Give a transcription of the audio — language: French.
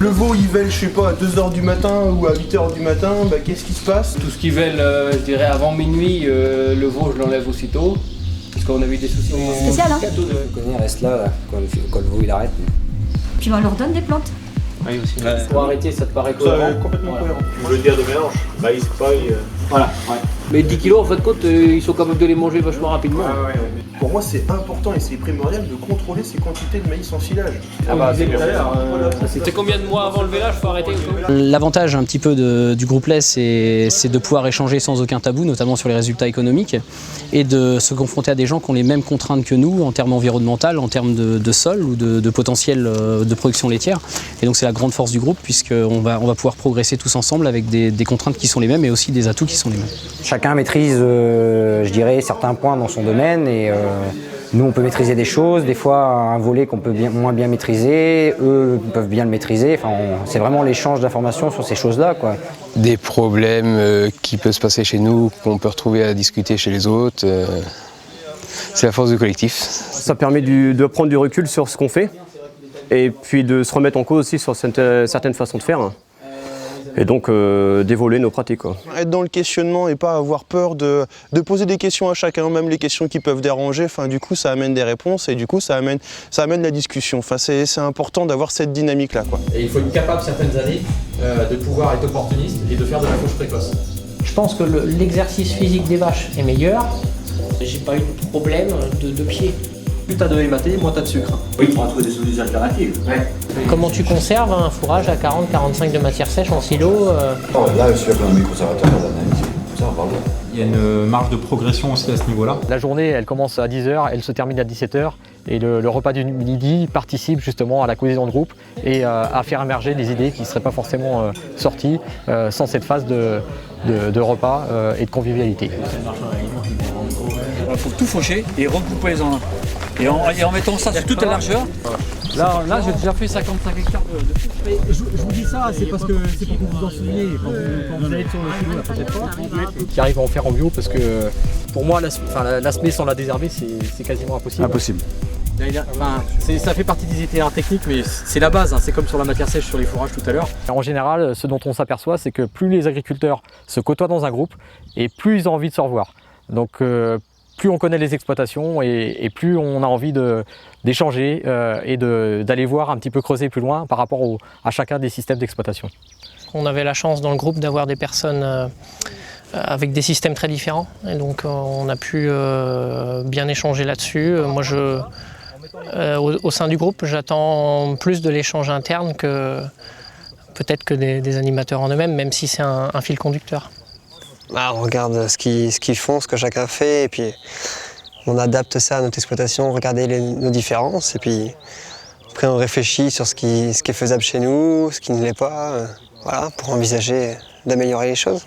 Le veau il vèle, je sais pas, à 2h du matin ou à 8h du matin, bah qu'est-ce qui se passe? Tout ce qui vèle, je dirais avant minuit, le veau je l'enlève aussitôt. Parce qu'on a eu des soucis. Spécial, hein? Il reste là, quand le veau il arrête. Puis on leur donne des plantes. Oui, aussi. Ouais. Pour arrêter, ça te paraît cohérent? Complètement cohérent. Vous voulez dire de mélange, maïs, paille. Voilà, ouais. Mais 10 kilos, en fait, compte, ils sont capables de les manger vachement rapidement. Pour moi, c'est important et c'est primordial de contrôler ces quantités de maïs en silage. Ah bah, c'est bien. C'était combien de mois avant le vélage, faut arrêter? L'avantage un petit peu du groupe lait, c'est de pouvoir échanger sans aucun tabou, notamment sur les résultats économiques, et de se confronter à des gens qui ont les mêmes contraintes que nous en termes environnementaux, en termes de sol ou de potentiel de production laitière. Et donc c'est la grande force du groupe, puisqu'on va pouvoir progresser tous ensemble avec des contraintes qui sont les mêmes et aussi des atouts qui sont les mêmes. Chacun maîtrise, je dirais, certains points dans son domaine et nous on peut maîtriser des choses, des fois un volet qu'on peut moins bien maîtriser, eux peuvent bien le maîtriser, enfin, c'est vraiment l'échange d'informations sur ces choses-là, quoi. Des problèmes qui peuvent se passer chez nous, qu'on peut retrouver à discuter chez les autres, c'est la force du collectif. Ça permet de prendre du recul sur ce qu'on fait et puis de se remettre en cause aussi sur certaines façons de faire. Et donc d'évoluer nos pratiques, quoi. Être dans le questionnement et pas avoir peur de poser des questions à chacun, même les questions qui peuvent déranger. Enfin, du coup, ça amène des réponses et du coup, ça amène la discussion. Enfin, c'est important d'avoir cette dynamique-là, quoi. Et il faut être capable certaines années de pouvoir être opportuniste et de faire de la fauche précoce. Je pense que l'exercice physique des vaches est meilleur. J'ai pas eu de problème de pied. Plus t'as de MAT, moins t'as de sucre. Oui, il faudra trouver des solutions alternatives. Ouais. Comment tu conserves un fourrage à 40-45 de matière sèche en silo Là, sur un micro-conservateur d'analyse, ça va pas. Il y a une marge de progression aussi à ce niveau-là. La journée, elle commence à 10h, elle se termine à 17h. Et le repas du midi participe justement à la cohésion de groupe et à faire émerger des idées qui ne seraient pas forcément sorties sans cette phase de repas et de convivialité. Il faut tout faucher et recouper les en un. Et en mettant ça sur toute la largeur. Là j'ai déjà fait 55 hectares de fauche. Mais je vous dis ça, c'est parce que c'est pour que vous en souveniez quand vous allez sur le kilo la prochaine fois. Qui arrive à en faire en bio parce que pour moi la semée sans la désherber c'est quasiment impossible. Impossible. Enfin, ça fait partie des itinéraires techniques, mais c'est la base, hein. C'est comme sur la matière sèche sur les fourrages tout à l'heure. En général, ce dont on s'aperçoit, c'est que plus les agriculteurs se côtoient dans un groupe, et plus ils ont envie de se revoir. Donc plus on connaît les exploitations, et plus on a envie d'échanger et d'aller voir un petit peu creuser plus loin par rapport à chacun des systèmes d'exploitation. On avait la chance dans le groupe d'avoir des personnes avec des systèmes très différents. Et donc on a pu bien échanger là-dessus. Moi, au sein du groupe, j'attends plus de l'échange interne que peut-être que des animateurs en eux-mêmes, même si c'est un fil conducteur. On regarde ce qu'ils font, ce que chacun fait, et puis on adapte ça à notre exploitation, regarder nos différences, et puis après on réfléchit sur ce qui est faisable chez nous, ce qui ne l'est pas, voilà, pour envisager d'améliorer les choses.